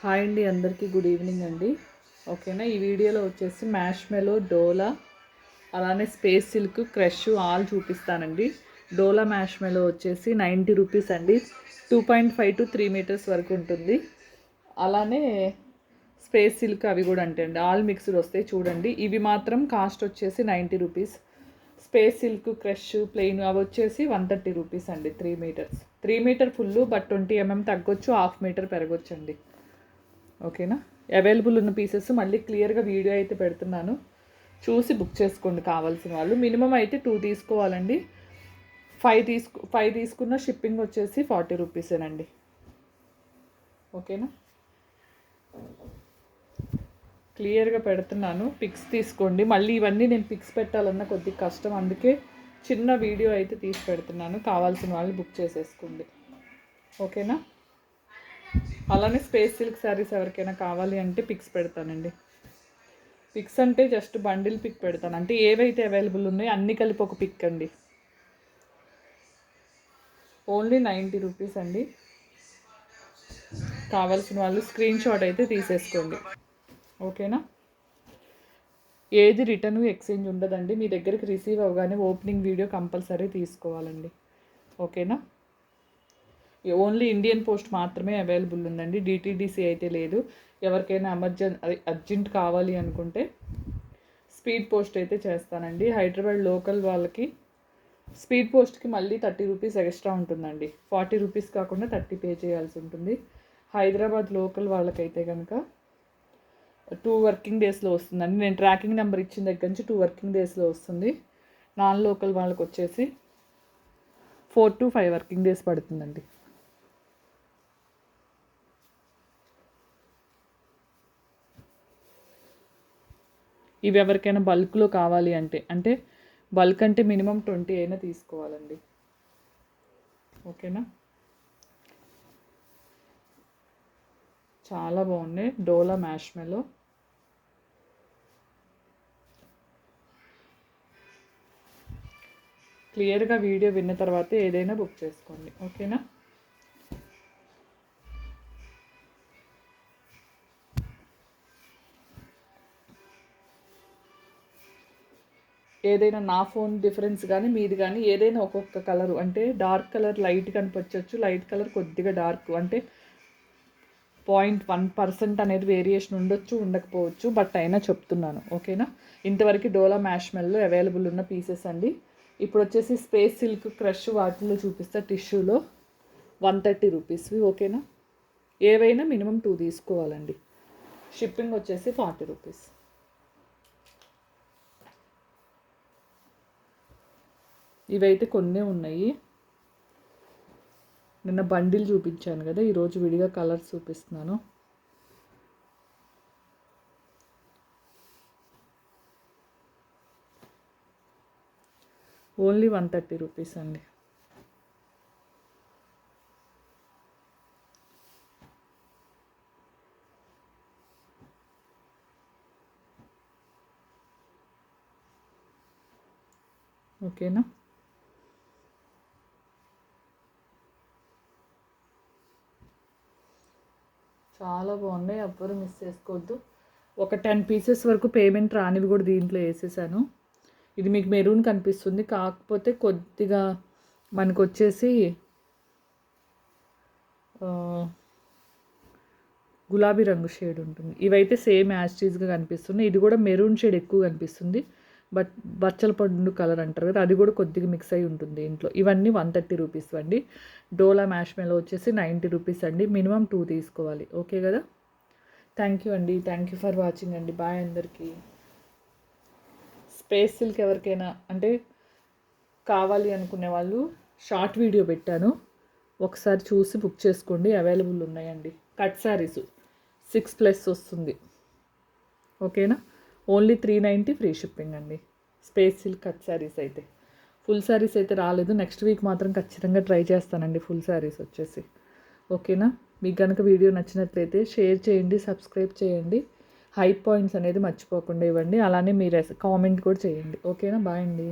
Hi అండి, అందరికీ good evening అండి. ఓకేనా, ఈ వీడియోలో వచ్చేసి మ్యాష్మెలో, డోలా, అలానే స్పేస్ సిల్క్, క్రష్ ఆల్ చూపిస్తానండి. డోలా మ్యాష్మెలో వచ్చేసి 90 రూపీస్ అండి. 2.5 to 3 మీటర్స్ వరకు ఉంటుంది. అలానే స్పేస్ సిల్క్ అవి కూడా అంటే అండి ఆల్ మిక్స్డ్ వస్తాయి చూడండి. ఇవి మాత్రం కాస్ట్ వచ్చేసి 90 rupees. Space silk, crush, plain అవి వచ్చేసి 130 రూపీస్ అండి. 3 metres, 3 metre full, but 20 mm తగ్గొచ్చు, హాఫ్ మీటర్ పెరగొచ్చు అండి. ఓకేనా, అవైలబుల్ ఉన్న పీసెస్ మళ్ళీ క్లియర్గా వీడియో అయితే పెడుతున్నాను, చూసి బుక్ చేసుకోండి కావాల్సిన వాళ్ళు. మినిమం అయితే 2 తీసుకోవాలండి. 5 తీసుకున్న షిప్పింగ్ వచ్చేసి 40 రూపీసేనండి. ఓకేనా, క్లియర్గా పెడుతున్నాను, పిక్స్ తీసుకోండి. మళ్ళీ ఇవన్నీ నేను పిక్స్ పెట్టాలన్న కొద్దిగా కష్టం, అందుకే చిన్న వీడియో అయితే తీసి పెడుతున్నాను. కావాల్సిన వాళ్ళు బుక్ చేసేసుకోండి. ఓకేనా, అలానే స్పేస్ సిల్క్ శారీస్ ఎవరికైనా కావాలి అంటే పిక్స్ పెడతానండి. పిక్స్ అంటే జస్ట్ బండిల్ పిక్ పెడతాను, అంటే ఏవైతే అవైలబుల్ ఉన్నాయో అన్నీ కలిపి ఒక పిక్ అండి. ఓన్లీ 90 రూపీస్ అండి. కావాల్సిన వాళ్ళు స్క్రీన్ షాట్ అయితే తీసేసుకోండి. ఓకేనా, ఏది రిటర్న్ ఎక్స్చేంజ్ ఉండదండి. మీ దగ్గరికి రిసీవ్ అవ్వగానే ఓపెనింగ్ వీడియో కంపల్సరీ తీసుకోవాలండి. ఓకేనా, ఓన్లీ ఇండియన్ పోస్ట్ మాత్రమే అవైలబుల్ ఉందండి. డిటీడీసీ అయితే లేదు. ఎవరికైనా అర్జెంట్ కావాలి అనుకుంటే స్పీడ్ పోస్ట్ అయితే చేస్తానండి. హైదరాబాద్ లోకల్ వాళ్ళకి స్పీడ్ పోస్ట్కి మళ్ళీ 30 రూపీస్ ఎక్స్ట్రా ఉంటుందండి. 40 రూపీస్ కాకుండా 30 పే చేయాల్సి ఉంటుంది. హైదరాబాద్ లోకల్ వాళ్ళకైతే కనుక 2 వర్కింగ్ డేస్లో వస్తుందండి. నేను ట్రాకింగ్ నెంబర్ ఇచ్చిన దగ్గర నుంచి 2 వర్కింగ్ డేస్లో వస్తుంది. నాన్ లోకల్ వాళ్ళకి వచ్చేసి 4 to 5 వర్కింగ్ డేస్ పడుతుందండి. ఇవి ఎవరికైనా బల్క్లో కావాలి అంటే బల్క్ అంటే మినిమం 20 అయినా తీసుకోవాలండి. ఓకేనా, చాలా బాగున్నాయి డోలా మ్యాష్మెలో. క్లియర్గా వీడియో విన్న తర్వాత ఏదైనా బుక్ చేసుకోండి. ఓకేనా, ఏదైనా నా ఫోన్ డిఫరెన్స్ కానీ మీది కానీ ఏదైనా ఒక్కొక్క కలరు, అంటే డార్క్ కలర్ లైట్ కనిపించవచ్చు, లైట్ కలర్ కొద్దిగా డార్క్, అంటే 0.1% అనేది వేరియేషన్ ఉండొచ్చు, ఉండకపోవచ్చు, బట్ అయినా చెప్తున్నాను. ఓకేనా, ఇంతవరకు డోలా మ్యాష్మెల్లో అవైలబుల్ ఉన్న పీసెస్ అండి. ఇప్పుడు వచ్చేసి స్పేస్ సిల్క్, క్రష్ వాటిలో చూపిస్తా. టిష్యూలో 130 రూపీస్వి. ఓకేనా, ఏవైనా మినిమం 2 తీసుకోవాలండి. షిప్పింగ్ వచ్చేసి 40 రూపీస్. ఇవైతే కొన్నే ఉన్నాయి. నిన్న బండిల్ చూపించాను కదా, ఈరోజు విడిగా కలర్స్ చూపిస్తున్నాను. ఓన్లీ 130 రూపీస్ అండి. ఓకేనా, చాలా బాగున్నాయి, ఎవ్వరు మిస్ చేసుకోవద్దు. ఒక 10 పీసెస్ వరకు పేమెంట్ రానివి కూడా దీంట్లో వేసేసాను. ఇది మీకు మెరూన్ కనిపిస్తుంది, కాకపోతే కొద్దిగా మనకు వచ్చేసి గులాబీ రంగు షేడ్ ఉంటుంది. ఇవైతే సేమ్ యాస్టీస్గా కనిపిస్తున్నాయి. ఇది కూడా మెరూన్ షేడ్ ఎక్కువ కనిపిస్తుంది, బట్ బచ్చల పండు కలర్ అంటారు కదా, అది కూడా కొద్దిగా మిక్స్ అయి ఉంటుంది ఇంట్లో. ఇవన్నీ 130 రూపీస్ అండి. డోలా మ్యాష్మెలో వచ్చేసి 90 రూపీస్ అండి. మినిమం 2 తీసుకోవాలి. ఓకే కదా, థ్యాంక్ యూ అండి. థ్యాంక్ యూ ఫర్ వాచింగ్ అండి. బాయ్ అందరికీ. స్పేస్ సిల్క్ ఎవరికైనా అంటే కావాలి అనుకునే వాళ్ళు షార్ట్ వీడియో పెట్టాను, ఒకసారి చూసి బుక్ చేసుకోండి. అవైలబుల్ ఉన్నాయండి. కట్ శారీస్ 6+ వస్తుంది. ఓకేనా, ఓన్లీ 390 ఫ్రీ షిప్పింగ్ అండి. స్పేస్ సిల్క్ కట్ శారీస్ అయితే. ఫుల్ శారీస్ అయితే రాలేదు. నెక్స్ట్ వీక్ మాత్రం ఖచ్చితంగా ట్రై చేస్తానండి ఫుల్ శారీస్ వచ్చేసి. ఓకేనా, మీకు కనుక వీడియో నచ్చినట్లయితే షేర్ చేయండి, సబ్స్క్రైబ్ చేయండి, హై పాయింట్స్ అనేది మర్చిపోకుండా ఇవ్వండి. అలానే మీరు కామెంట్ కూడా చేయండి. ఓకేనా, బాయ్ అండి.